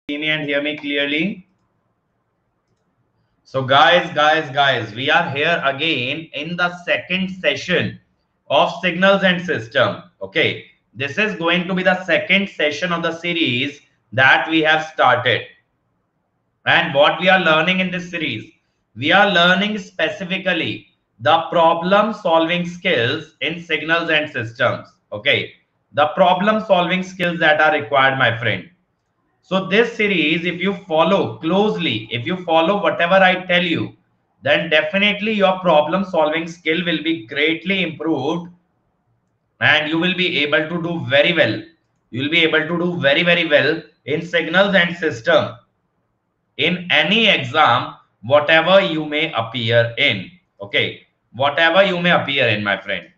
See me and hear me clearly? So guys, we are here again in the second session of signals and system. Okay, this is going to be the second session of the series that we have started. And what we are learning in this series, we are learning specifically the problem solving skills in signals and systems. Okay, the problem solving skills that are required, my friend. So this series, if you follow closely, if you follow whatever I tell you, then definitely your problem solving skill will be greatly improved and you will be able to do very well. You will be able to do very well in signals and system in any exam, whatever you may appear in. Okay, whatever you may appear in, my friend.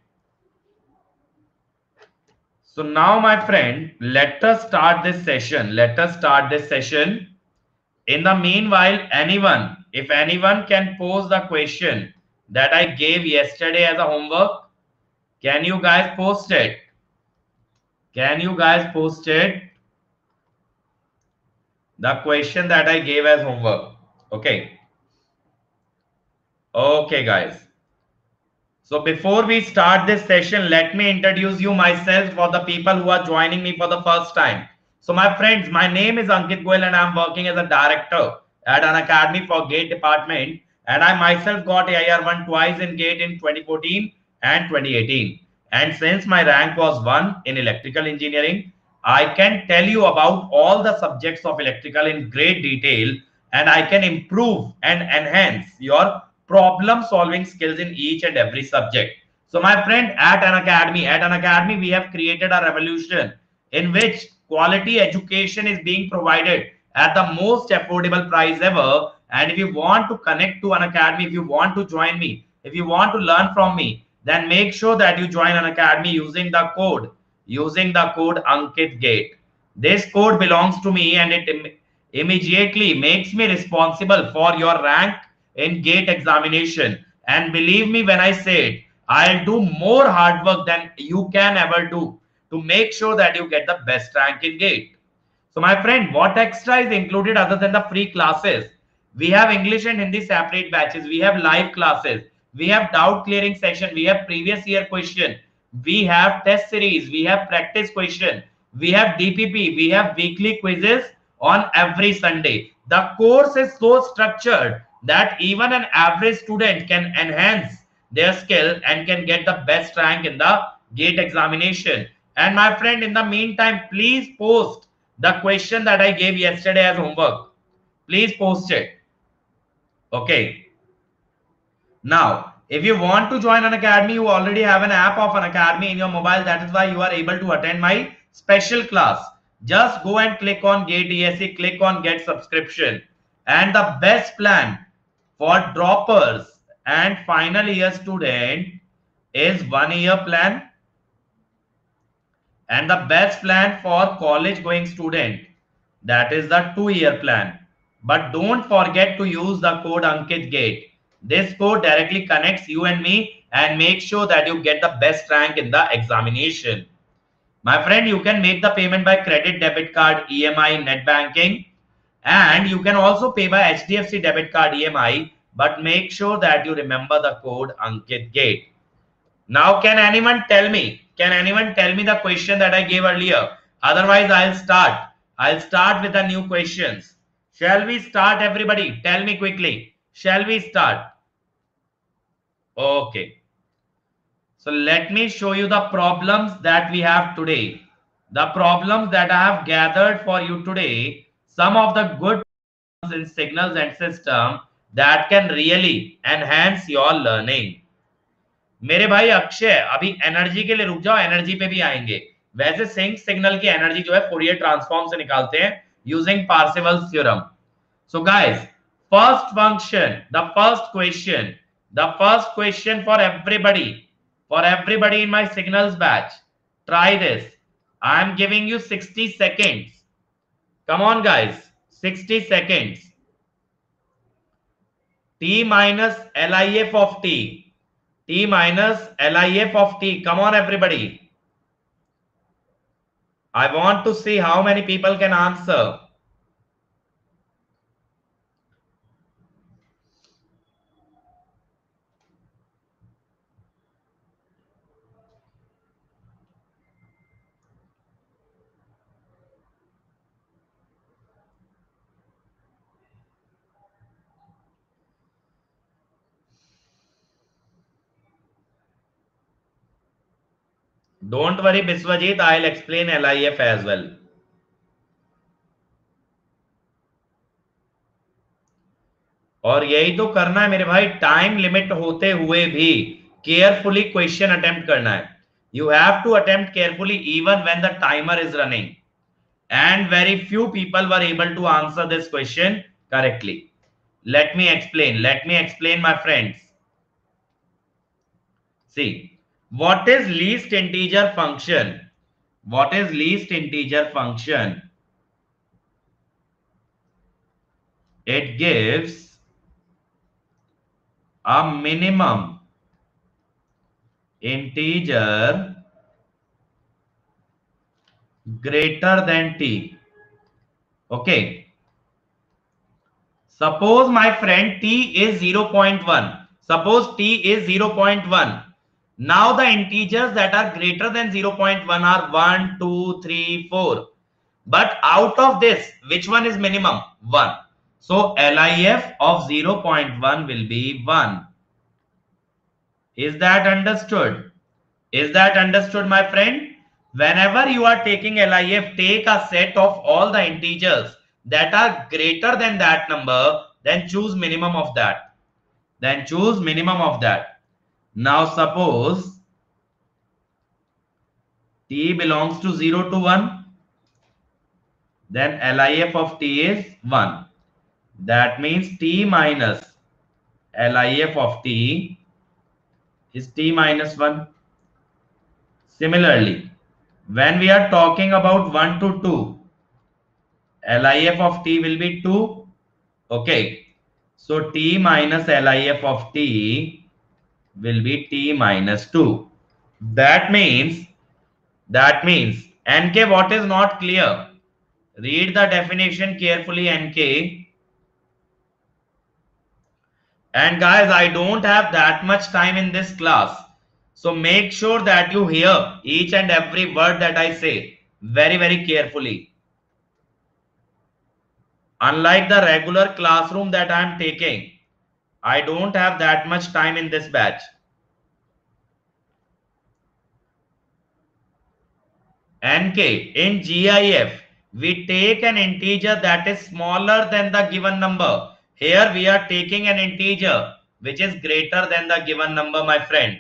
So now, my friend, let us start this session. Let us start this session. In the meanwhile, if anyone can pose the question that I gave yesterday as a homework, can you guys post it? Can you guys post it? The question that I gave as homework. Okay. Okay, guys. So before we start this session, let me introduce you myself for the people who are joining me for the first time. So my friends, my name is Ankit Goyal and I'm working as a director at an academy for GATE department. And I myself got AIR1 twice in GATE in 2014 and 2018. And since my rank was 1 in electrical engineering, I can tell you about all the subjects of electrical in great detail and I can improve and enhance your problem solving skills in each and every subject. So my friend, at an academy, we have created a revolution in which quality education is being provided at the most affordable price ever. And if you want to connect to an academy, if you want to join me, if you want to learn from me, then make sure that you join an academy using the code Ankit Gate. This code belongs to me and it immediately makes me responsible for your rank in GATE examination. And believe me when I say it, I'll do more hard work than you can ever do to make sure that you get the best rank in GATE. So my friend, what extra is included other than the free classes? We have English and Hindi separate batches. We have live classes. We have doubt clearing session. We have previous year question. We have test series. We have practice question. We have DPP. We have weekly quizzes on every Sunday. The course is so structured that even an average student can enhance their skill and can get the best rank in the GATE examination. And my friend, in the meantime, please post the question that I gave yesterday as homework. Please post it. Okay. Now, if you want to join an academy, you already have an app of an academy in your mobile. That is why you are able to attend my special class. Just go and click on GATE ESE, click on get subscription. And the best plan for droppers and final year student is 1 year plan. And the best plan for college going student, that is the 2 year plan. But don't forget to use the code Ankit Gate. This code directly connects you and me and make sure that you get the best rank in the examination. My friend, you can make the payment by credit, debit card, EMI, net banking, and you can also pay by HDFC debit card EMI, but make sure that you remember the code Ankit Gate. Now, can anyone tell me the question that I gave earlier? Otherwise, I'll start. I'll start with the new questions. Shall we start, everybody? Tell me quickly. Shall we start? Okay. So let me show you the problems that we have today. The problems that I have gathered for you today. Some of the good in signals and system that can really enhance your learning. मेरे भाई अक्षय, अभी energy के लिए रुक जाओ, energy पे भी आएंगे. वैसे सिंक सिग्नल की एनर्जी जो है फोरियर ट्रांसफॉर्म से निकालते हैं using Parseval's theorem. So guys, the first question for everybody in my signals batch. Try this. I am giving you 60 seconds. Come on guys, 60 seconds. T minus LIF of T. T minus LIF of T. Come on, everybody. I want to see how many people can answer. Don't worry, Biswajit, I'll explain LIF as well. और यही तो करना है मेरे भाई, time limit होते हुए भी केयरफुली क्वेश्चन अटेम्प्ट करना है. You have to attempt carefully even when the timer is running. And very few people were able to answer this question correctly. Let me explain. Let me explain, my friends. See, what is least integer function? What is least integer function? It gives a minimum integer greater than t. Okay. Suppose, my friend, t is 0.1. Suppose t is 0.1. Now the integers that are greater than 0.1 are 1, 2, 3, 4. But out of this, which one is minimum? 1. So LIF of 0.1 will be 1. Is that understood? Is that understood, my friend? Whenever you are taking LIF, take a set of all the integers that are greater than that number, then choose minimum of that. Then choose minimum of that. Now suppose t belongs to 0 to 1, then LIF of t is 1. That means t minus LIF of t is t minus 1. Similarly, when we are talking about 1 to 2, LIF of t will be 2. Okay. So t minus LIF of t will be t minus 2. That means NK, what is not clear? Read the definition carefully, NK. And guys, I don't have that much time in this class. So make sure that you hear each and every word that I say very, very carefully. Unlike the regular classroom that I am taking, I don't have that much time in this batch. NK, in GIF, we take an integer that is smaller than the given number. Here we are taking an integer which is greater than the given number, my friend.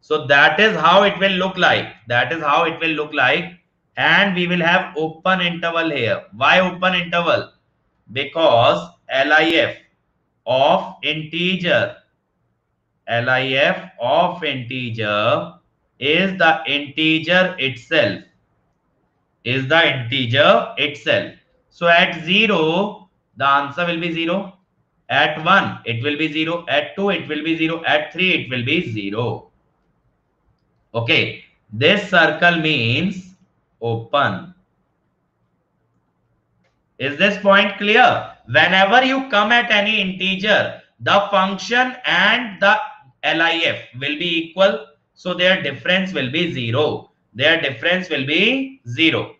So that is how it will look like. That is how it will look like. And we will have open interval here. Why open interval? Because LIF of integer is the integer itself. So at 0, the answer will be 0. At 1, it will be 0. At 2, it will be 0. At 3, it will be 0. Okay. This circle means open. Is this point clear? Whenever you come at any integer, the function and the LIF will be equal. So their difference will be 0. Their difference will be 0.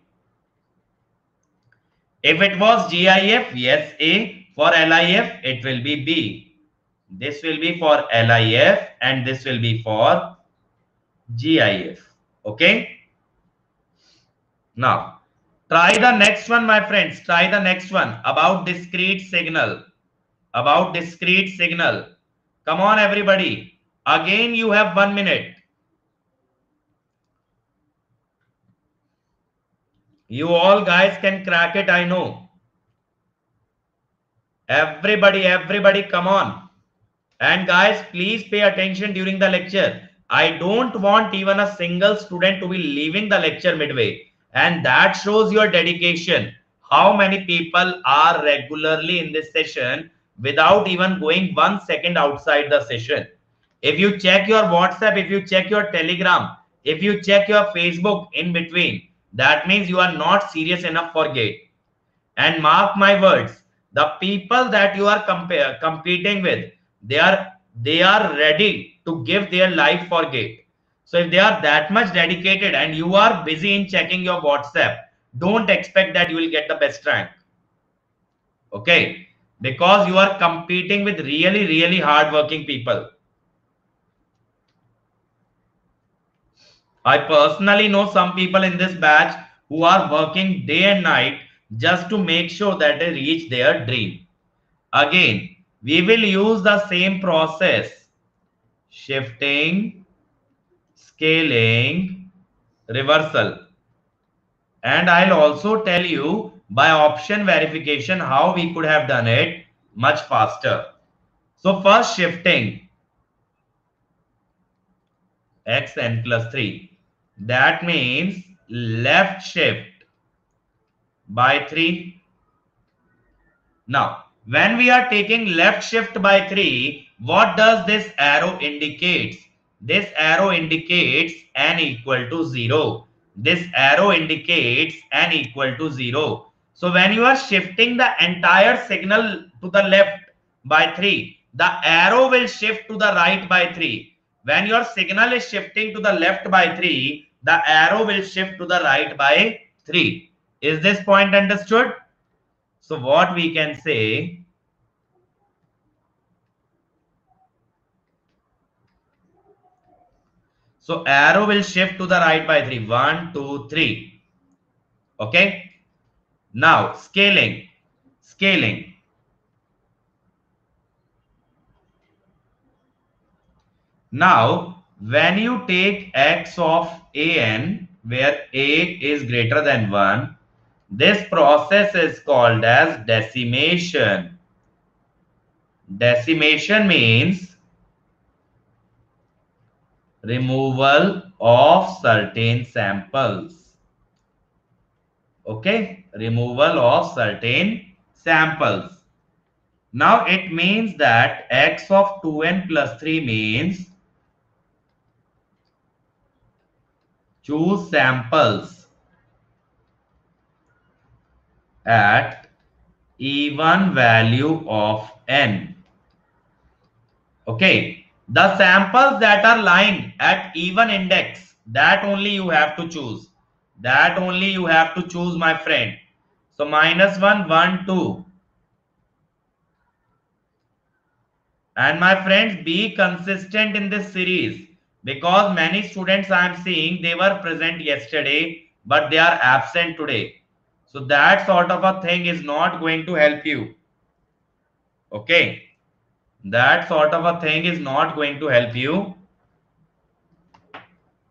If it was GIF, yes, A. For LIF, it will be B. This will be for LIF and this will be for GIF. Okay. Now, try the next one, my friends. Try the next one about discrete signal. About discrete signal. Come on, everybody. Again, you have 1 minute. You all guys can crack it, I know. Everybody, come on. And guys, please pay attention during the lecture. I don't want even a single student to be leaving the lecture midway. And that shows your dedication. How many people are regularly in this session without even going 1 second outside the session? If you check your WhatsApp, if you check your Telegram, if you check your Facebook in between, that means you are not serious enough for GATE. And mark my words, the people that you are competing with, they are ready to give their life for GATE. So if they are that much dedicated and you are busy in checking your WhatsApp, don't expect that you will get the best rank. Okay, because you are competing with really hard working people. I personally know some people in this batch who are working day and night just to make sure that they reach their dream. Again, we will use the same process: shifting, scaling, reversal. And I'll also tell you by option verification how we could have done it much faster. So first, shifting xn plus 3. That means left shift by 3. Now, when we are taking left shift by 3, what does this arrow indicates? This arrow indicates n equal to 0. This arrow indicates n equal to 0. So when you are shifting the entire signal to the left by 3, the arrow will shift to the right by 3. When your signal is shifting to the left by 3, the arrow will shift to the right by 3. Is this point understood? So what we can say, so arrow will shift to the right by 3. 1, 2, 3. Okay. Now scaling. Scaling. Now when you take x of an, where a is greater than 1, this process is called as decimation. Decimation means removal of certain samples. Okay, removal of certain samples. Now it means that x of 2n plus 3 means choose samples at even value of n. Okay, the samples that are lying at even index, that only you have to choose. That only you have to choose, my friend. So -1, 1, 2. And my friends, be consistent in this series, because many students I am seeing, they were present yesterday but they are absent today. So that sort of a thing is not going to help you. Okay, that sort of a thing is not going to help you.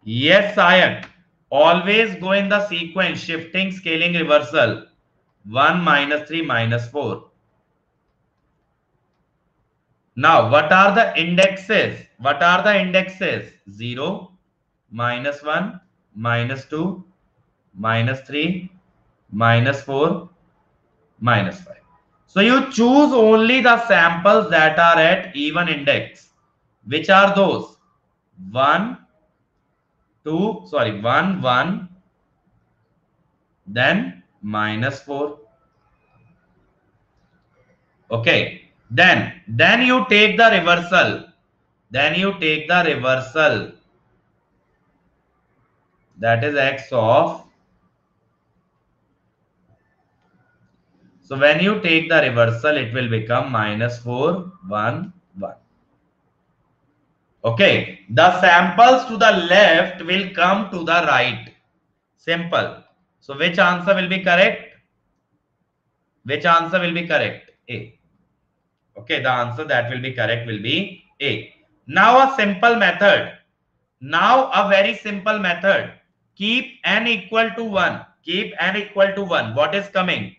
Yes, Sayak, always go in the sequence: shifting, scaling, reversal. 1, -3, -4. Now, what are the indexes? What are the indexes? 0, -1, -2, -3, -4, -5. So you choose only the samples that are at even index. Which are those? 1, 2, sorry, 1, 1, then -4. Okay. Then you take the reversal. Then you take the reversal. That is x of. So when you take the reversal, it will become -4, 1, 1. Okay. The samples to the left will come to the right. Simple. So which answer will be correct? Which answer will be correct? A. Okay. The answer that will be correct will be A. Now a simple method. Now a very simple method. Keep n equal to 1. Keep n equal to 1. What is coming?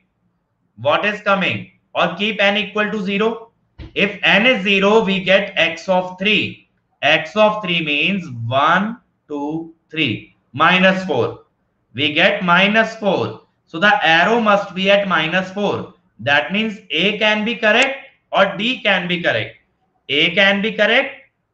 What is coming? Or keep n equal to 0. If n is 0, we get x of 3. X of 3 means 1, 2, 3. -4. We get -4. So the arrow must be at -4. That means A can be correct or D can be correct. A can be correct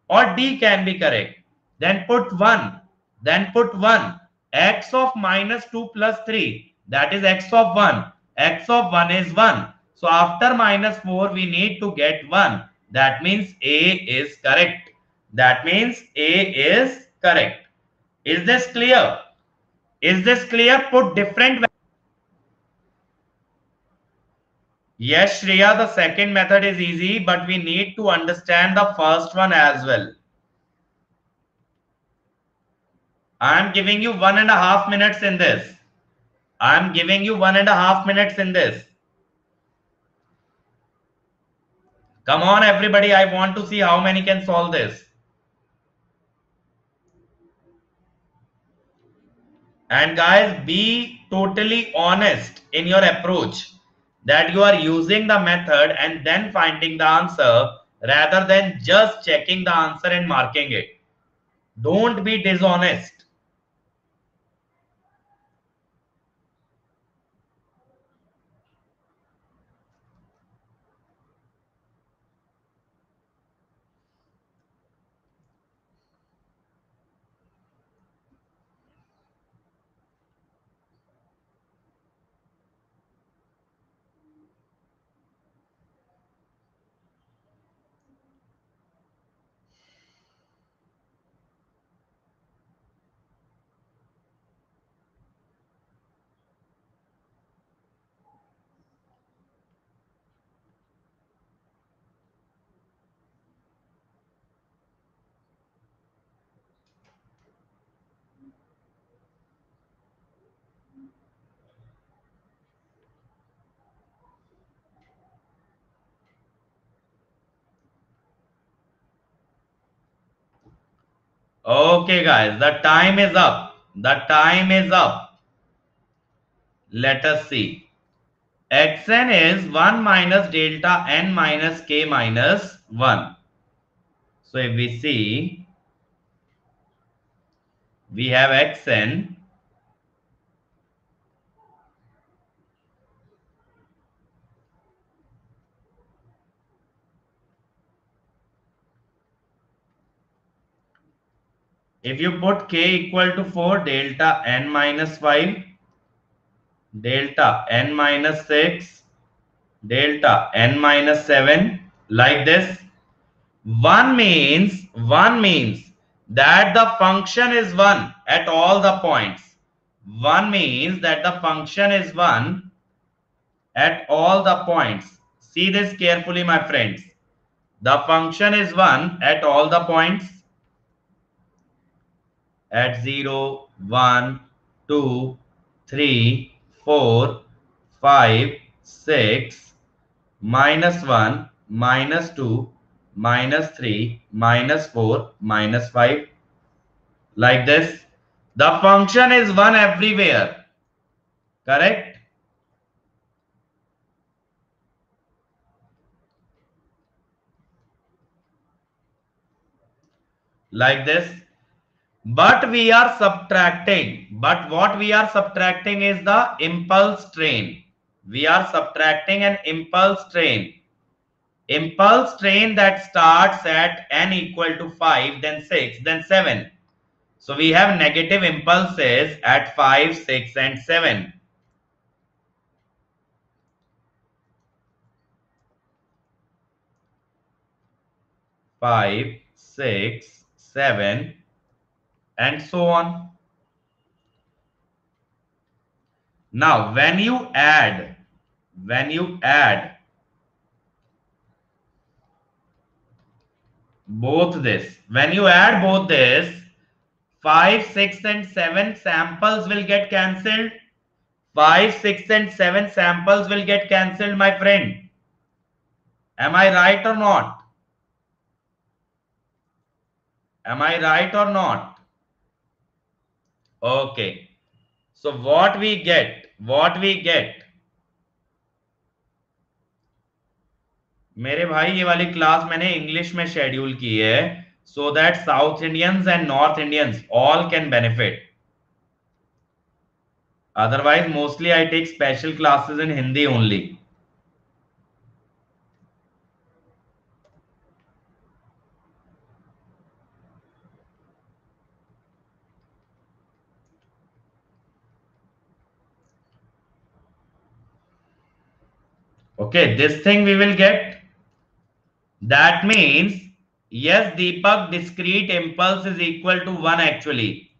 or D can be correct. Then put 1. Then put 1. X of -2 plus 3. That is x of 1. X of 1 is 1. So after -4, we need to get 1. That means A is correct. That means A is correct. Is this clear? Is this clear? Put different. Yes, Shreya, the second method is easy, but we need to understand the first one as well. I'm giving you 1.5 minutes in this. I'm giving you 1.5 minutes in this. Come on, everybody. I want to see how many can solve this. And guys, be totally honest in your approach that you are using the method and then finding the answer rather than just checking the answer and marking it. Don't be dishonest. Okay, guys, the time is up. The time is up. Let us see. Xn is 1 minus delta n minus k minus 1. So if we see, we have Xn. If you put k equal to 4, delta n minus 5, delta n minus 6, delta n minus 7, like this. 1 means that the function is 1 at all the points. 1 means that the function is 1 at all the points. See this carefully, my friends. The function is 1 at all the points. At 0, 1, 2, 3, 4, 5, 6, -1, -2, -3, -4, -5. Like this. The function is 1 everywhere. Correct? Like this. But we are subtracting. But what we are subtracting is the impulse train. We are subtracting an impulse train. Impulse train that starts at n equal to 5, then 6, then 7. So we have negative impulses at 5, 6, and 7. Five, 6, 7, and so on. Now, when you add both this, 5, 6, and 7 samples will get cancelled. 5, 6, and 7 samples will get cancelled, my friend. Am I right or not? Am I right or not? Okay. So what we get, मेरे भाई ये वाली class मैंने English में schedule की है so that South Indians and North Indians all can benefit. Otherwise, mostly I take special classes in Hindi only. Okay, this thing we will get. That means, yes, Deepak, discrete impulse is equal to 1 actually.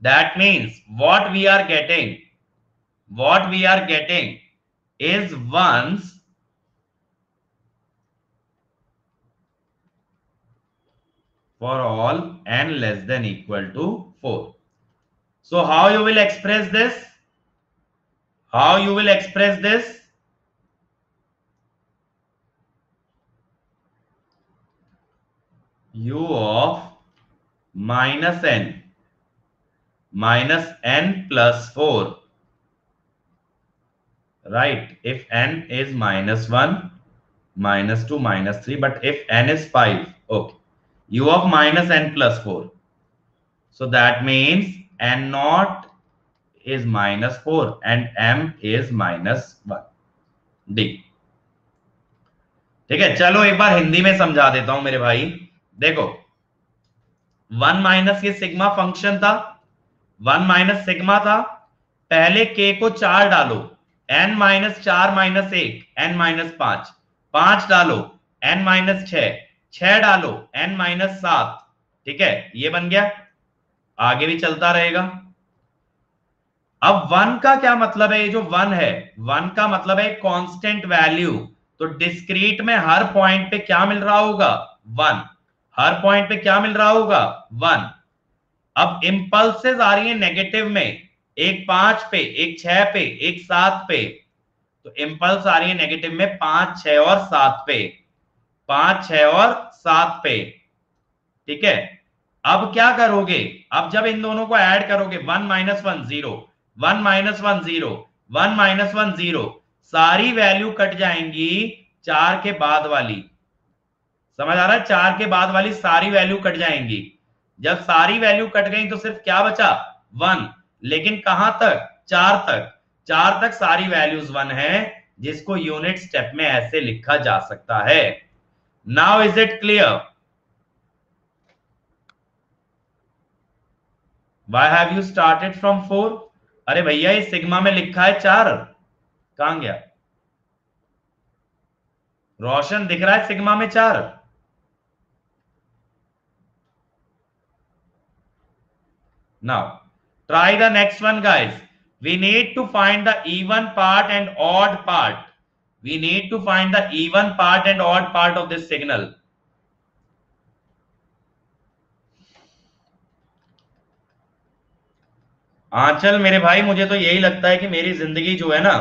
That means what we are getting is ones for all n less than equal to 4. So how you will express this? How you will express this? U of minus n plus 4, right? If n is minus 1, minus 2, minus 3, but if n is 5, okay. U of minus n plus 4. So that means n naught is minus 4 and m is minus 1. D. ठीक है, चलो एक बार हिंदी में समझा देता हूं मेरे भाई। देखो, 1 माइनस ये सिग्मा फंक्शन था, 1 माइनस सिग्मा था। पहले k को 4 डालो, n minus 4 minus 1, n minus 5, 5 डालो, n माइनस 6, 6 डालो, n माइनस 7। ठीक है, ये बन गया, आगे भी चलता रहेगा। अब 1 का क्या मतलब है? ये जो 1 है, 1 का मतलब है कांस्टेंट वैल्यू। तो डिस्क्रीट में हर पॉइंट पे क्या मिल रहा होगा? 1। हर पॉइंट पे क्या मिल रहा होगा? 1। अब इंपल्सेस आ रही है नेगेटिव में, एक 5 पे, एक 6 पे, एक 7 पे। तो इंपल्स आ रही है नेगेटिव में 5, 6 और 7 पे, 5, 6 और 7 पे। ठीक है, अब क्या करोगे? अब जब इन दोनों को ऐड करोगे, 1 माइनस 1 0, 1 माइनस 1 0, 1 माइनस 1 0, सारी वैल्यू कट जाएंगी 4 के बाद वाली। समझ आ रहा है? 4 के बाद वाली सारी वैल्यू कट जाएंगी। जब सारी वैल्यू कट गई तो सिर्फ क्या बचा? 1। लेकिन कहां तक? 4 तक। 4 तक सारी वैल्यूज 1 है, जिसको यूनिट स्टेप में ऐसे लिखा जा सकता है। Now is it clear? Why have you started from 4? अरे भैया, ये सिग्मा में लिखा है 4, कहां गया? रोशन दिख रहा है सिग्मा में 4। Now, try the next one, guys. We need to find the even part and odd part. We need to find the even part and odd part of this signal. आंचल मेरे भाई, मुझे तो यही लगता है कि मेरी जिंदगी जो है ना,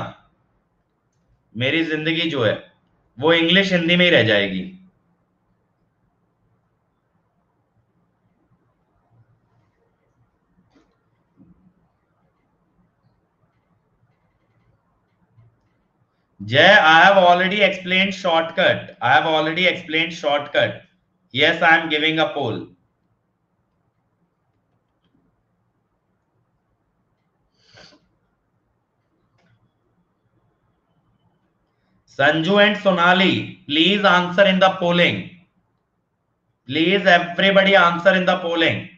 मेरी जिंदगी जो है वो इंग्लिश हिंदी में ही रह जाएगी। Jay, I have already explained shortcut. I have already explained shortcut. Yes, I am giving a poll. Sanju and Sonali, please answer in the polling. Please, everybody answer in the polling.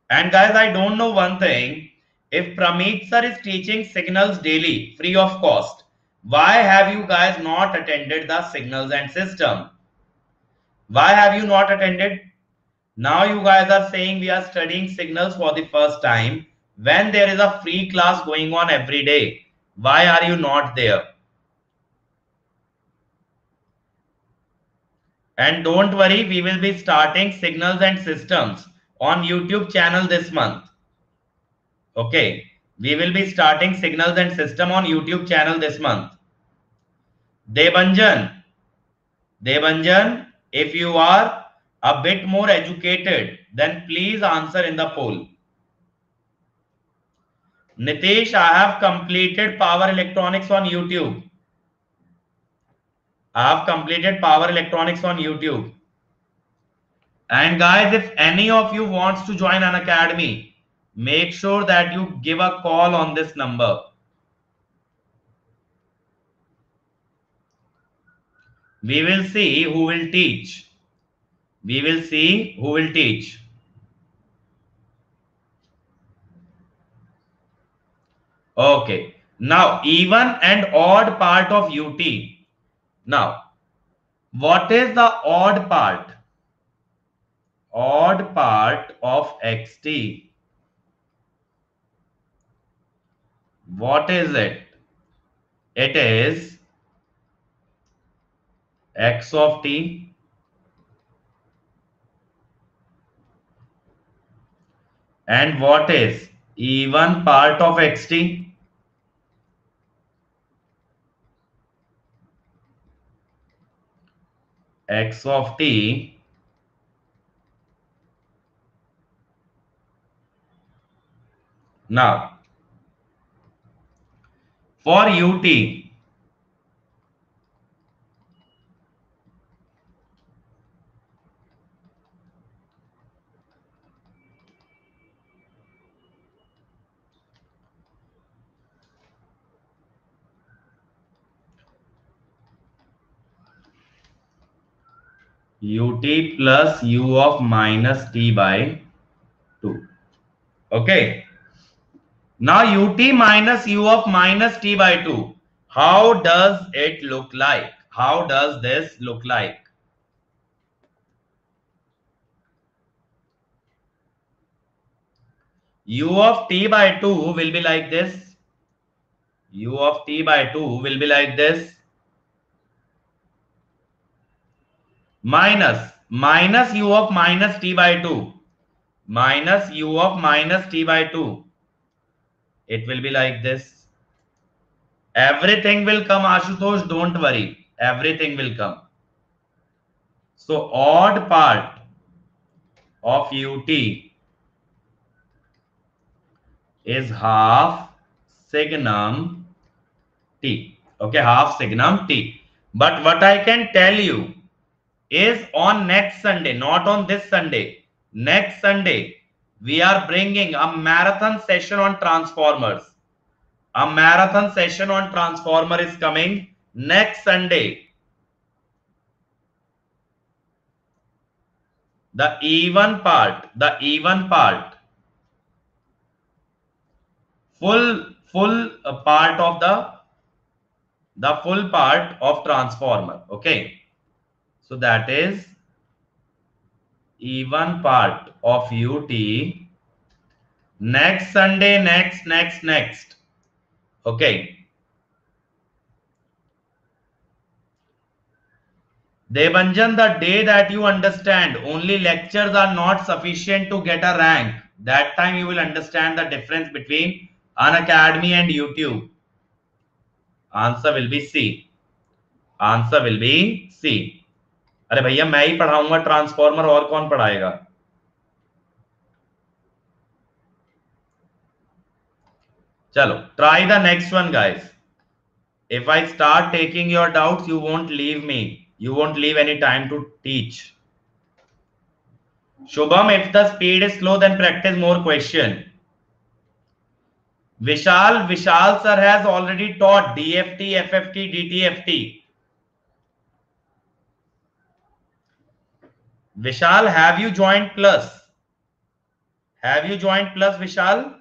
And guys, I don't know one thing. If Prameet sir is teaching signals daily, free of cost, why have you guys not attended the signals and system? Why have you not attended? Now you guys are saying we are studying signals for the first time when there is a free class going on every day. Why are you not there? And don't worry, we will be starting signals and systems on YouTube channel this month. Okay, we will be starting signals and system on YouTube channel this month. Debanjan, Debanjan, if you are a bit more educated, then please answer in the poll. Nitish, I have completed power electronics on YouTube. I have completed power electronics on YouTube. And guys, if any of you wants to join an academy, make sure that you give a call on this number. We will see who will teach. We will see who will teach. Okay. Now, even and odd part of UT. Now, what is the odd part? Odd part of XT. What is it? It is X of T and what is even part of xt x of t now for ut ut plus u of minus t by 2. Okay. Now ut minus u of minus t by 2. How does it look like? How does this look like? U of t by 2 will be like this. U of t by 2 will be like this. Minus u of minus t by 2. Minus u of minus t by 2. It will be like this. Everything will come, Ashutosh, don't worry. Everything will come. So odd part of ut is half signum t. Okay, half signum t. But what I can tell you is on next Sunday, not on this Sunday. Next Sunday, we are bringing a marathon session on transformers. A marathon session on transformer is coming next Sunday. The even part, full part of the full part of transformer. Okay, so that is even part of ut next Sunday, next. Okay. Debanjan, the day that you understand only lectures are not sufficient to get a rank, that time you will understand the difference between Unacademy and YouTube. Answer will be C. Answer will be C. अरे भैया मैं ही पढ़ाऊंगा transformer और कौन पढ़ाएगा? चलो, try the next one, guys. If I start taking your doubts, you won't leave me. You won't leave any time to teach. Shubham, if the speed is slow, then practice more question. Vishal sir has already taught DFT, FFT, DTFT. Vishal, have you joined Plus? Have you joined Plus, Vishal?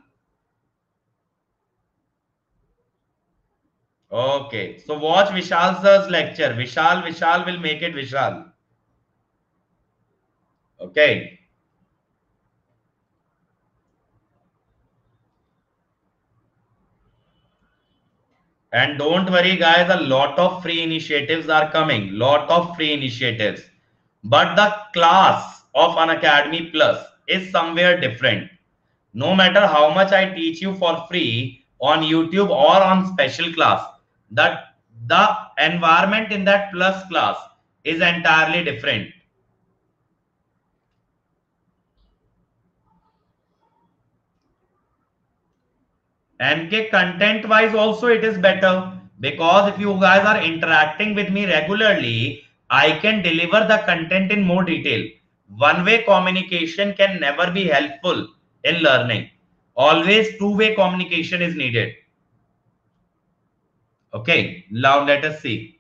Okay, so watch Vishal sir's lecture. Vishal will make it Vishal. Okay. And don't worry, guys, a lot of free initiatives are coming. Lot of free initiatives. But the class of Unacademy Plus is somewhere different. No matter how much I teach you for free on YouTube or on special class, that the environment in that Plus class is entirely different. MK content wise also it is better, because if you guys are interacting with me regularly, I can deliver the content in more detail. One-way communication can never be helpful in learning. Always two-way communication is needed. Okay, now let us see.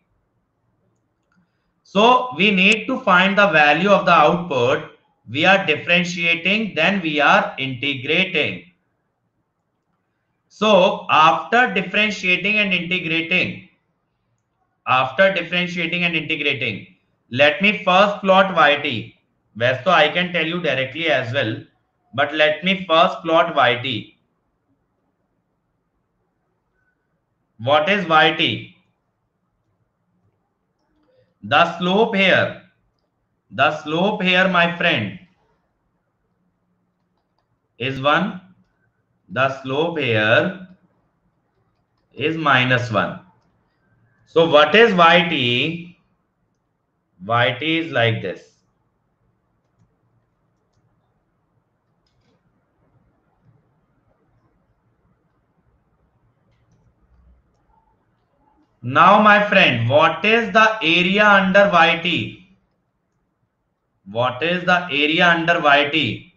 So we need to find the value of the output. We are differentiating, then we are integrating. So after differentiating and integrating, let me first plot yt. Whereas so I can tell you directly as well, but let me first plot yt. What is yt? The slope here, my friend, is 1. The slope here is -1. So what is yt? Yt is like this. Now, my friend, what is the area under yt? What is the area under yt?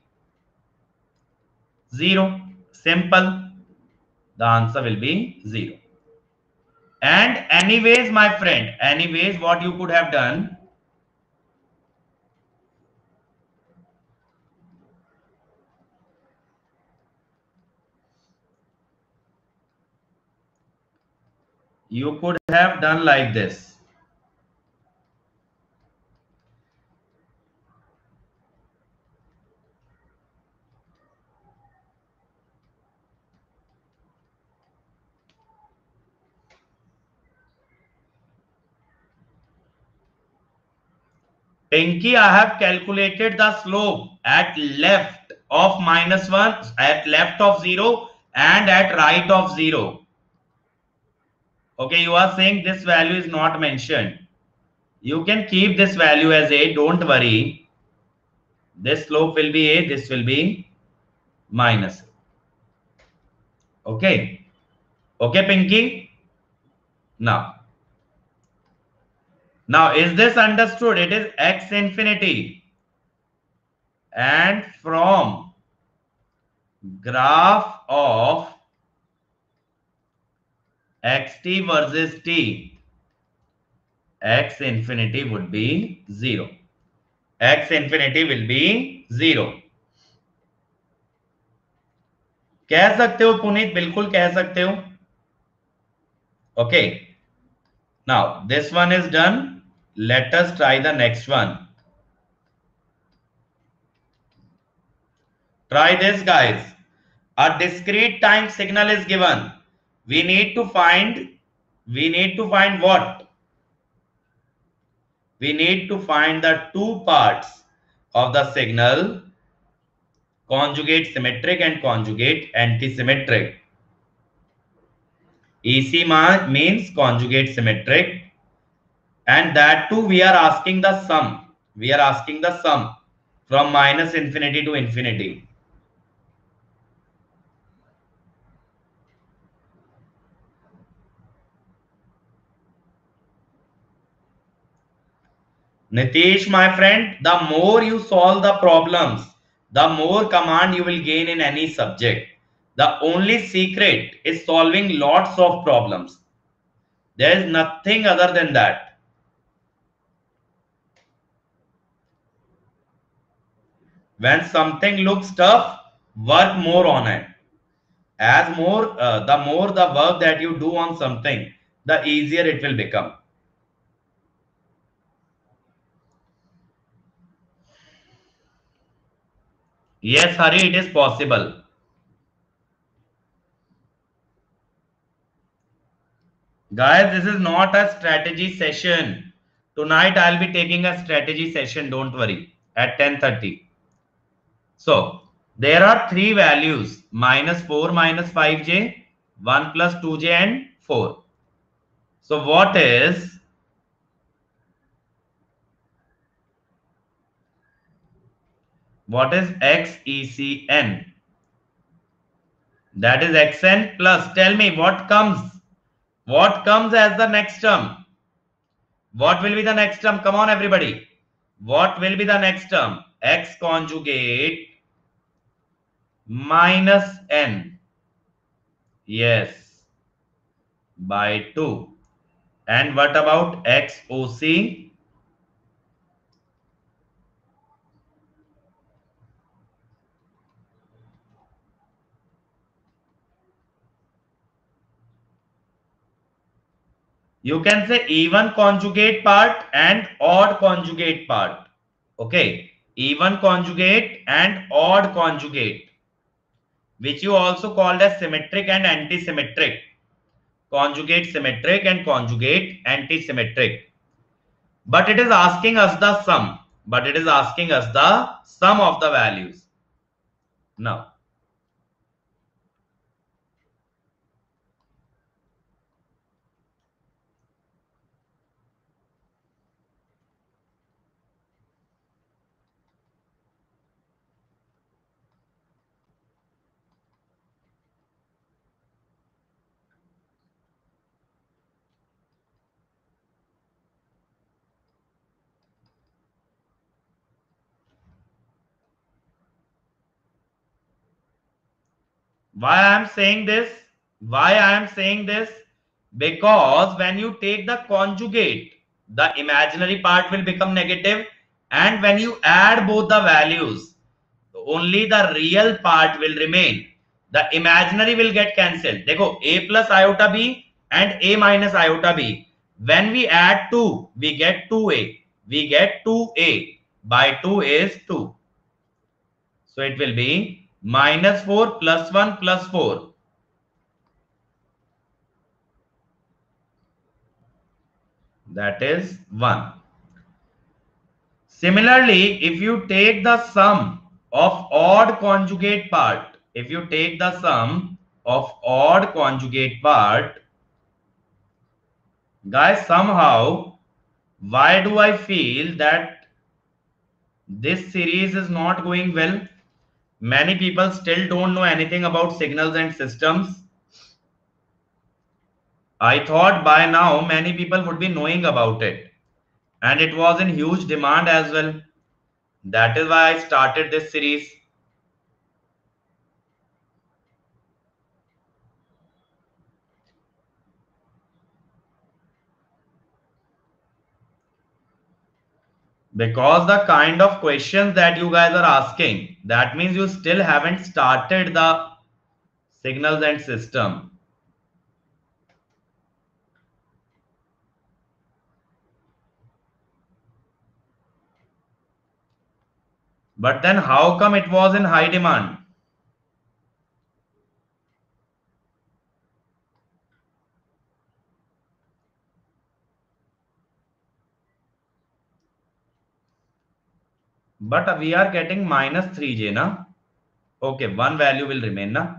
0. Simple. The answer will be 0. And anyways, my friend, anyways, what you could have done, you could have done like this. Pinky, I have calculated the slope at left of -1, at left of 0, and at right of 0. Okay, you are saying this value is not mentioned. You can keep this value as a, don't worry. This slope will be a, this will be minus. Okay. Okay, Pinky? Now, is this understood? It is x infinity. And from graph of xt versus t, x infinity would be 0. X infinity will be 0. कह सकते हो पुनीत, बिल्कुल कह सकते हो. Okay. Now, this one is done. Let us try the next one. Try this, guys. A discrete time signal is given. We need to find what? We need to find the two parts of the signal, conjugate symmetric and conjugate antisymmetric. EC means conjugate symmetric, and that too we are asking the sum. We are asking the sum from -infinity to infinity. Nitish, my friend, the more you solve the problems, the more command you will gain in any subject. The only secret is solving lots of problems. There is nothing other than that. When something looks tough, work more on it. The more the work that you do on something, the easier it will become. Yes, Hari, it is possible. Guys, this is not a strategy session. Tonight I'll be taking a strategy session, don't worry, at 10:30. So, there are three values, -4 -5j, 1 plus 2j and 4. So, what is XECN? That is xn plus, tell me what comes as the next term. What will be the next term? Come on, everybody. What will be the next term? X conjugate minus n. Yes. By 2. And what about XOC? You can say even conjugate part and odd conjugate part. Okay. Even conjugate and odd conjugate, which you also called as symmetric and antisymmetric. Conjugate symmetric and conjugate antisymmetric. But it is asking us the sum. But it is asking us the sum of the values. Now, Why I am saying this? Why I am saying this? Because when you take the conjugate, the imaginary part will become negative, and when you add both the values, only the real part will remain. The imaginary will get cancelled. देखो a plus iota b and a minus iota b. When we add 2, we get 2a. We get 2a. By 2 is 2. So it will be minus 4 plus 1 plus 4. That is 1. Similarly, if you take the sum of odd conjugate part, if you take the sum of odd conjugate part, guys, somehow, why do I feel that this series is not going well? Many people still don't know anything about signals and systems. I thought by now many people would be knowing about it. And it was in huge demand as well. That is why I started this series. Because the kind of questions that you guys are asking, that means you still haven't started the signals and system. But then how come it was in high demand? But we are getting minus 3j, na? Okay, one value will remain, na?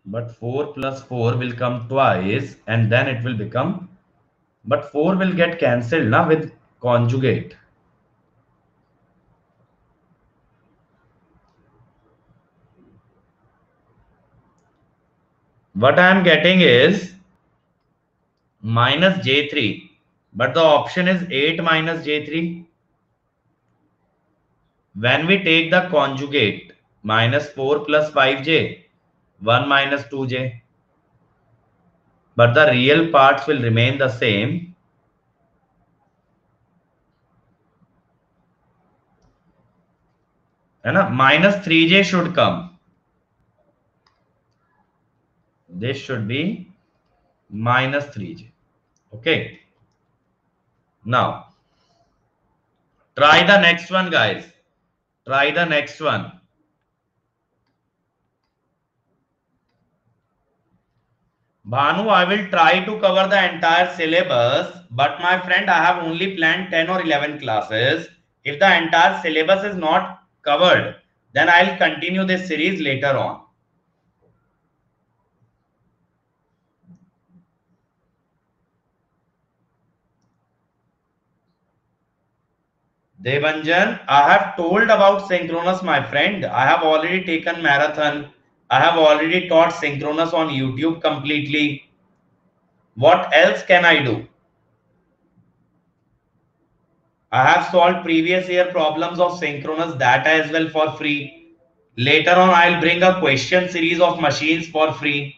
But 4 plus 4 will come twice and then it will become, but 4 will get cancelled na with conjugate. What I am getting is minus j3, but the option is 8 minus j3. When we take the conjugate, minus 4 plus 5j, 1 minus 2j. But the real parts will remain the same. And minus 3j should come. This should be minus 3j. Okay. Now, try the next one, guys. Try the next one. Bhanu, I will try to cover the entire syllabus, but my friend, I have only planned 10 or 11 classes. If the entire syllabus is not covered, then I'll continue this series later on. Devanjan, I have told about synchronous, my friend. I have already taken marathon. I have already taught synchronous on YouTube completely. What else can I do? I have solved previous year problems of synchronous data as well for free. Later on, I'll bring a question series of machines for free.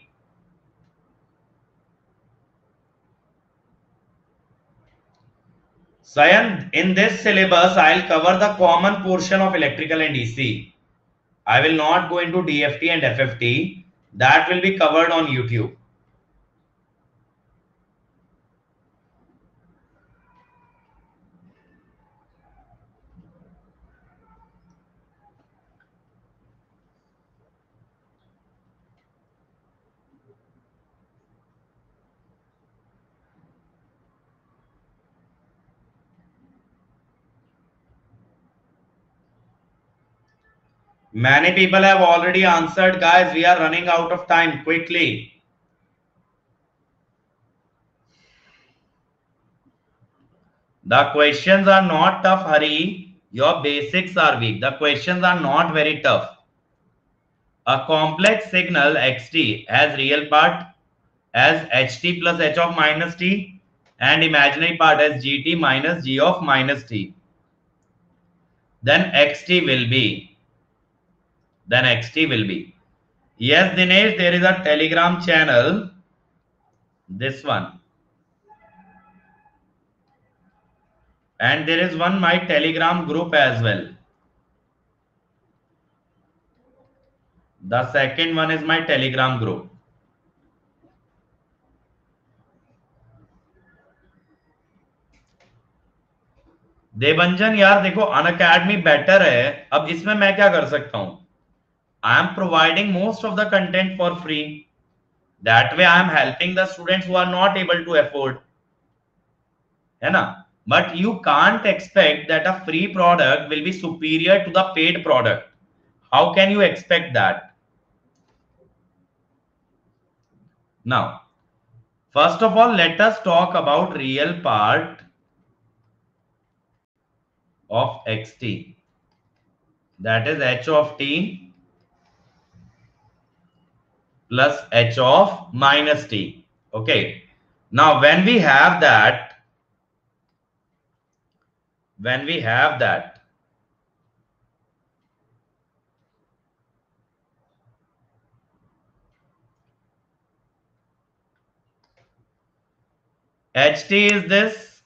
Sayan, in this syllabus, I'll cover the common portion of electrical and DC. I will not go into DFT and FFT. That will be covered on YouTube. Many people have already answered, guys. We are running out of time quickly. The questions are not tough, Hari. Your basics are weak. The questions are not very tough. A complex signal xt has real part as ht plus h of minus t, and imaginary part as gt minus g of minus t. Then xt will be. Yes, Dinesh, there is a Telegram channel. This one. And there is one my Telegram group as well. The second one is my Telegram group. देवंजन यार देखो Unacademy better है. अब इसमें मैं क्या कर सकता हूं? I am providing most of the content for free. That way I am helping the students who are not able to afford. है ना? But you can't expect that a free product will be superior to the paid product. How can you expect that? Now, first of all, let us talk about real part of xt. That is h of t plus h of minus t. Okay. Now, when we have that, ht is this,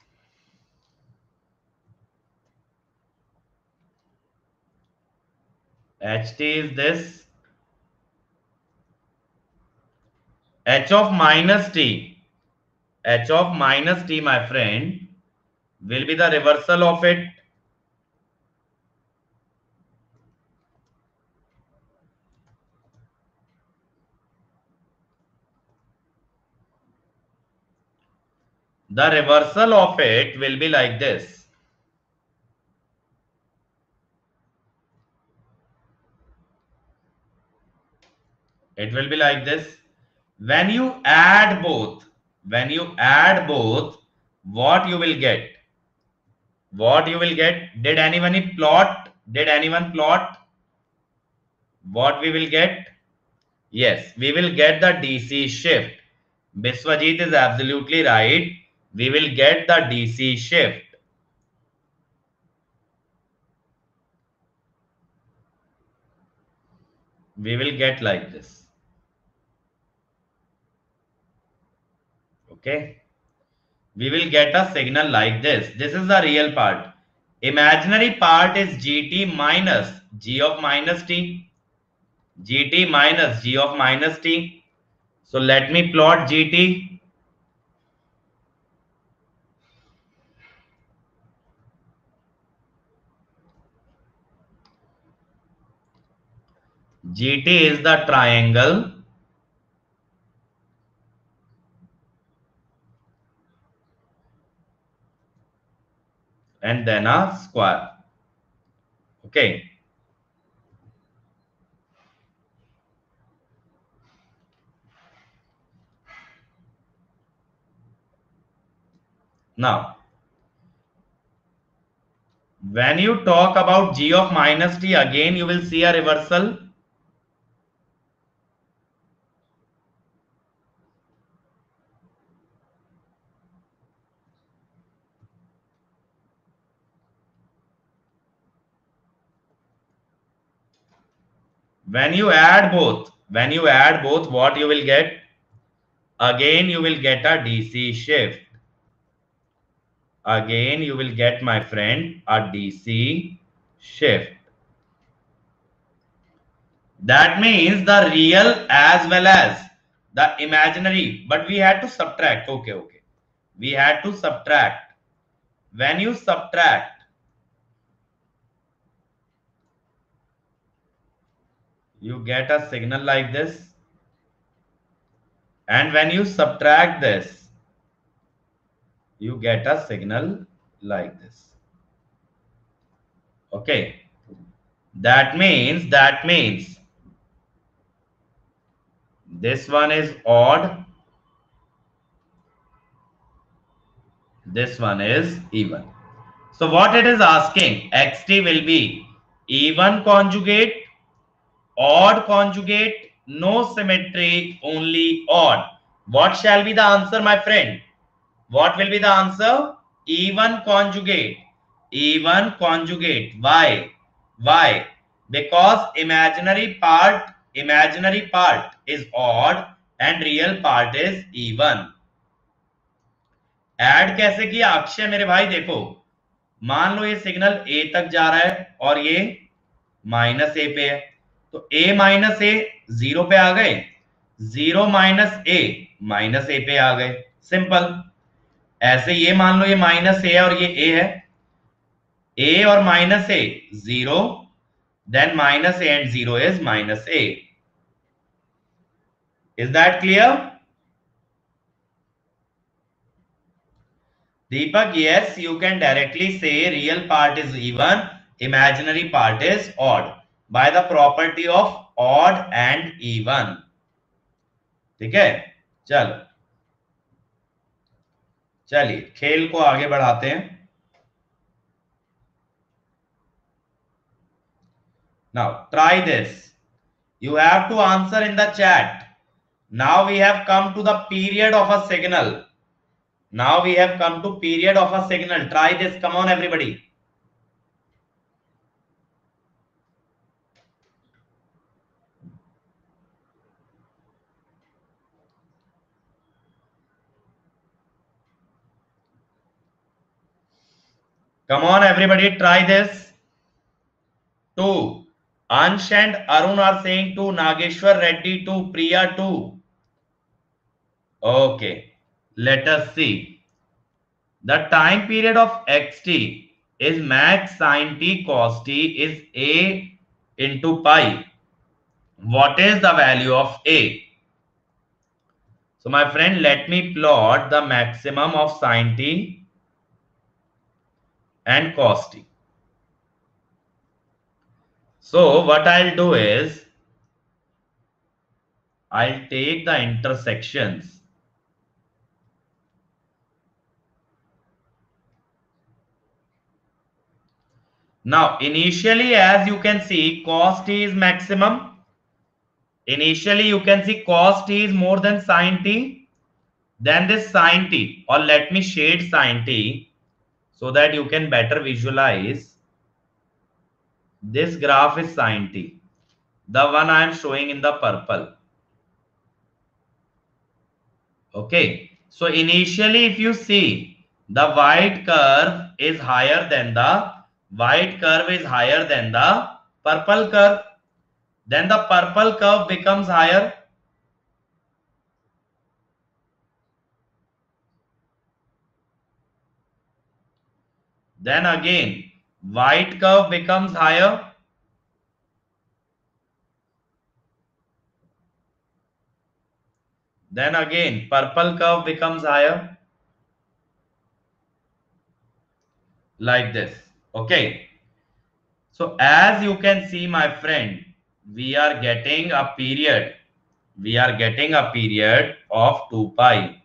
h of minus t, my friend, will be the reversal of it. The reversal of it will be like this. It will be like this. When you add both, what you will get? Did anyone plot? What we will get? Yes, we will get the DC shift. Biswajit is absolutely right. We will get the DC shift. We will get like this. Okay. We will get a signal like this. This is the real part. Imaginary part is gt minus g of minus t. gt minus g of minus t. So let me plot gt. gt is the triangle. And then a square. Okay. Now, when you talk about g of minus t, again you will see a reversal. When you add both, what you will get? Again, you will get a DC shift. Again, you will get, my friend, a DC shift. That means the real as well as the imaginary, but we had to subtract. Okay. We had to subtract. When you subtract, you get a signal like this. And when you subtract this, you get a signal like this. Okay. That means this one is odd. This one is even. So what it is asking, xt will be even conjugate, odd conjugate, no symmetry, only odd. What shall be the answer, my friend? What will be the answer? Even conjugate. Even conjugate. Why? Why? Because imaginary part is odd and real part is even. Add कैसे किया अक्षय मेरे भाई? देखो, मान लो ये signal ए तक जा रहा है और ये माइनस ए पे है, तो ए माइनस ए जीरो पे आ गए, जीरो माइनस ए माइनस ए पे आ गए, सिंपल। ऐसे ये मान लो ये माइनस ए है और ये ए है, ए और minus A zero, then minus A and zero is minus A. Is that clear? Deepak, yes, you can directly say real part is even, imaginary part is odd by the property of odd and even. ठीक है, चलो चलिए खेल को आगे बढ़ाते हैं। Now try this. You have to answer in the chat. Now we have come to the period of a signal. Now we have come to period of a signal. Try this. Come on, everybody. Come on, everybody. Try this. 2. Ansh and Arun are saying 2. Nageshwar Reddy 2. Priya 2. Okay. Let us see. The time period of xt is max sin t cos t is a into pi. What is the value of a? So my friend, let me plot the maximum of sin t and cos t. So what I'll do is I'll take the intersections. Now initially, as you can see, cos t is maximum. Initially you can see cos t is more than sin t. Then this sin t, or let me shade sin t so that you can better visualize. This graph is sin t, the one I am showing in the purple. Okay, so initially if you see, the white curve is higher than the purple curve. Then the purple curve becomes higher. Then again white curve becomes higher. Then again purple curve becomes higher, like this. Okay, so as you can see, my friend, we are getting a period of 2 pi.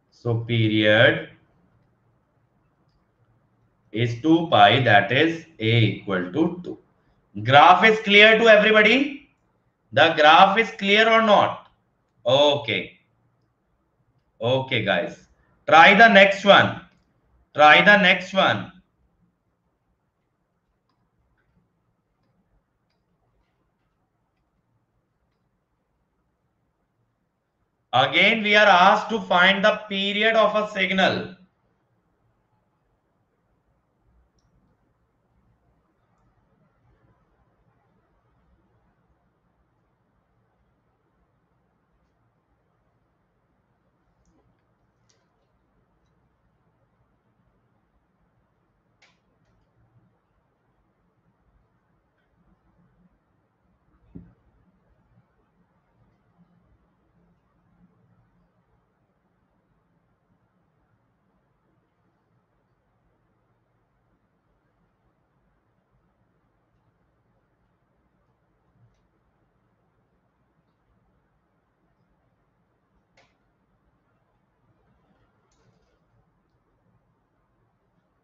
So period is 2 pi, that is a equal to 2. Graph is clear to everybody? The graph is clear or not? Okay. Okay, guys. Try the next one. Try the next one. Again, we are asked to find the period of a signal.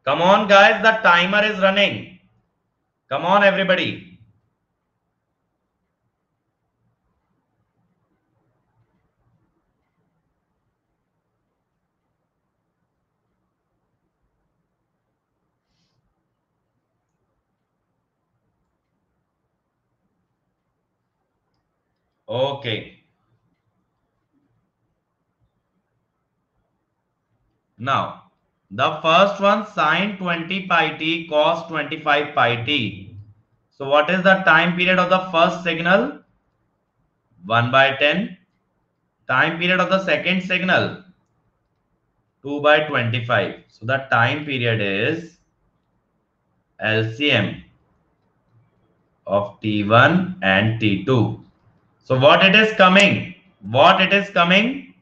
Come on, guys, the timer is running. Come on, everybody. Okay. Now, the first one, sine 20 pi t cos 25 pi t. So what is the time period of the first signal? 1 by 10. Time period of the second signal? 2 by 25. So the time period is LCM of T1 and T2. So what it is coming? What it is coming?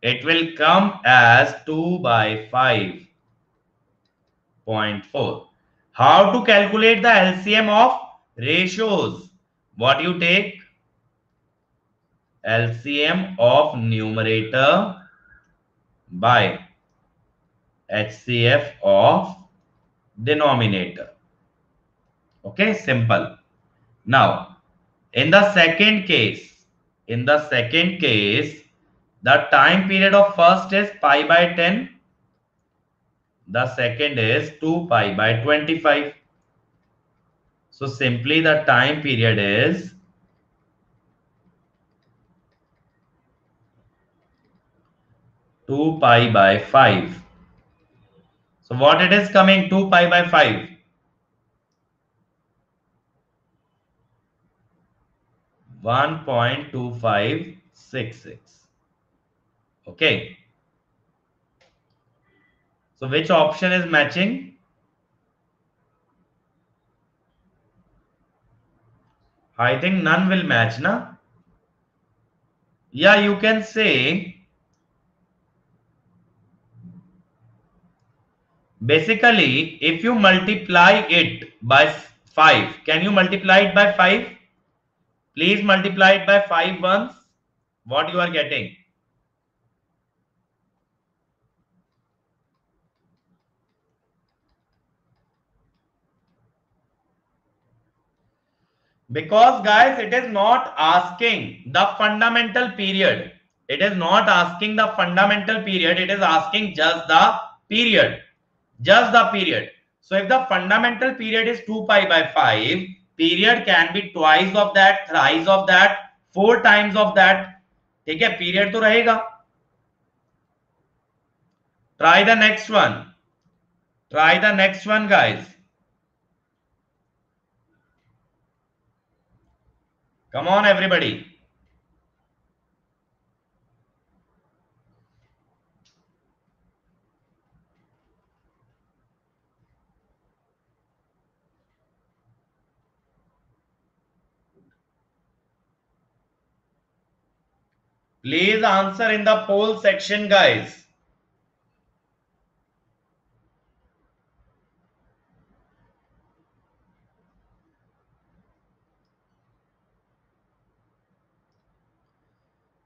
It will come as 2 by 5.4. How to calculate the LCM of ratios? What you take? LCM of numerator by HCF of denominator. Okay, simple. Now, in the second case, the time period of first is pi by 10. The second is 2 pi by 25. So simply the time period is 2 pi by 5. So what it is coming? 2 pi by 5. 1.2566. Okay. So which option is matching? I think none will match, na? Yeah, you can say basically if you multiply it by 5, can you multiply it by 5? Please multiply it by 5 once. What you are getting? Because guys, it is not asking the fundamental period. It is not asking the fundamental period. It is asking just the period. Just the period. So if the fundamental period is 2 pi by 5, period can be twice of that, thrice of that, 4 times of that. ठीक है, period तो रहेगा. Try the next one. Try the next one, guys. Come on, everybody. Please answer in the poll section, guys.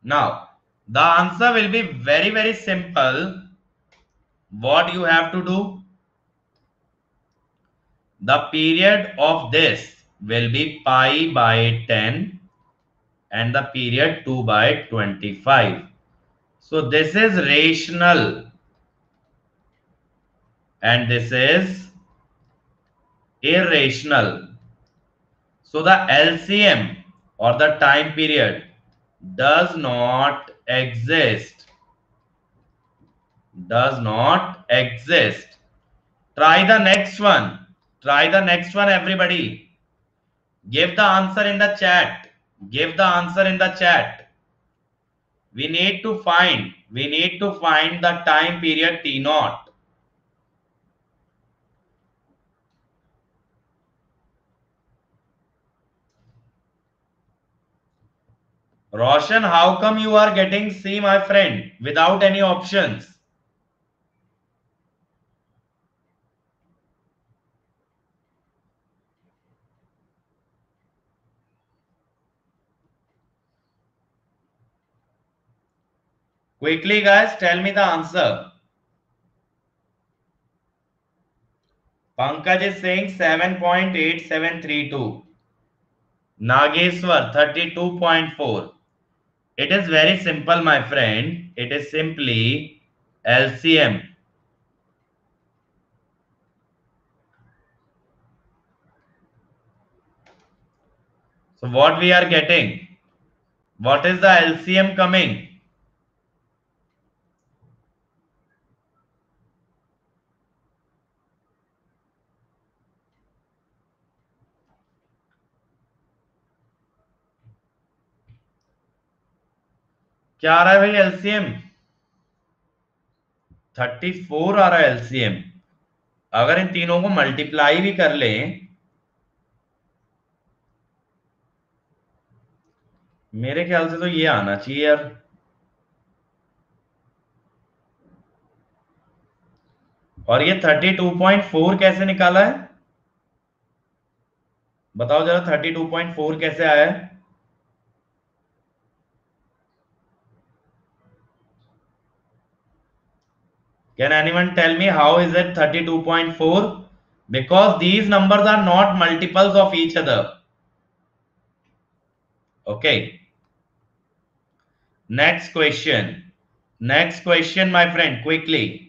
Now, the answer will be very, very simple. What you have to do? The period of this will be pi by 10 and the period 2 by 25. So this is rational and this is irrational. So the LCM or the time period does not exist. Does not exist. Try the next one. Try the next one, everybody. Give the answer in the chat. Give the answer in the chat. We need to find the time period T naught. Roshan, how come you are getting C, my friend, without any options? Quickly, guys, tell me the answer. Pankaj is saying 7.8732. Nageswar 32.4. It is very simple, my friend. It is simply LCM. So what we are getting? What is the LCM coming? क्या आ रहा है भाई LCM? 34 आ रहा है LCM. अगर इन तीनों को multiply भी कर लें, मेरे ख्याल से तो ये आना चाहिए यार। और ये 32.4 कैसे निकाला है? बताओ जरा 32.4 कैसे आया है? Can anyone tell me how is it 32.4? Because these numbers are not multiples of each other. Okay. Next question. Next question, my friend, quickly.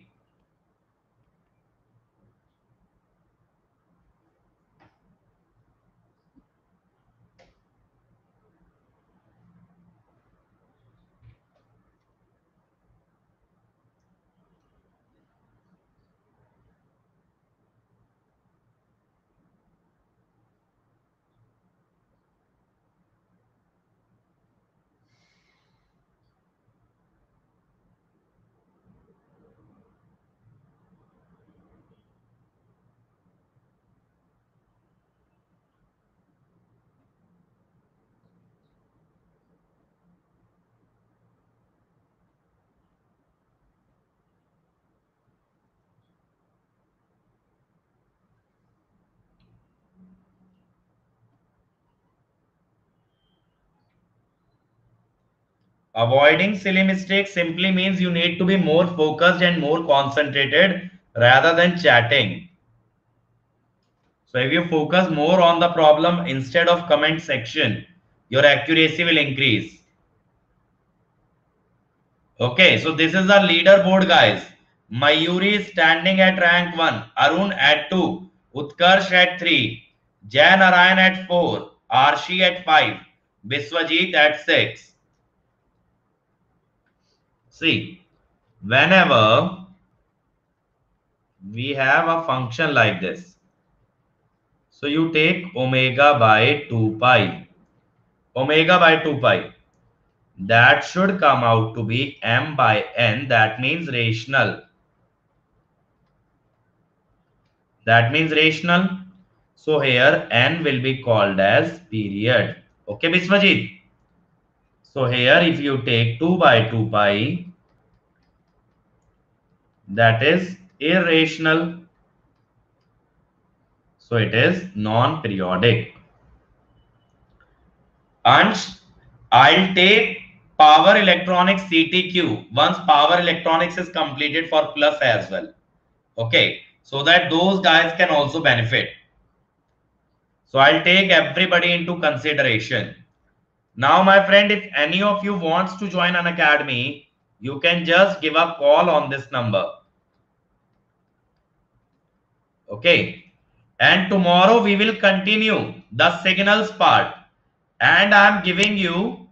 Avoiding silly mistakes simply means you need to be more focused and more concentrated rather than chatting. So if you focus more on the problem instead of comment section, your accuracy will increase. Okay, so this is our leaderboard, guys. Mayuri is standing at rank 1, Arun at 2, Utkarsh at 3, Jay Narayan at 4, Arshi at 5, Biswajit at 6. See, whenever we have a function like this, so you take omega by 2 pi. Omega by 2 pi. That should come out to be m by n. That means rational. That means rational. So here n will be called as period. Okay, Biswajit? So here if you take 2 by 2 pi, that is irrational. So it is non-periodic. And I'll take power electronics CTQ once power electronics is completed for plus as well. Okay, so that those guys can also benefit. So I'll take everybody into consideration. Now, my friend, if any of you wants to join an academy, you can just give a call on this number. Okay. And tomorrow we will continue the signals part. And I'm giving you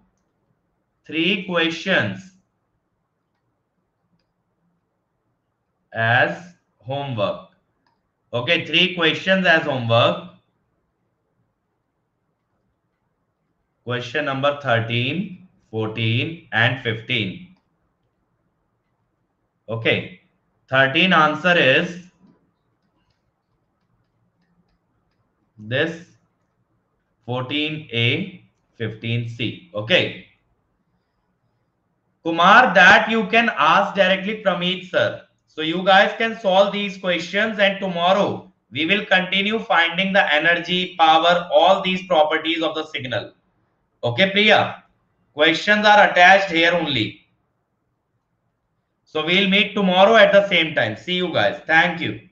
3 questions as homework. Okay, 3 questions as homework. Question number 13, 14 and 15. Okay. 13 answer is this, 14A, 15C. Okay. Kumar, that you can ask directly from each sir. So you guys can solve these questions and tomorrow we will continue finding the energy, power, all these properties of the signal. Okay, Priya? Questions are attached here only. So we'll meet tomorrow at the same time. See you guys. Thank you.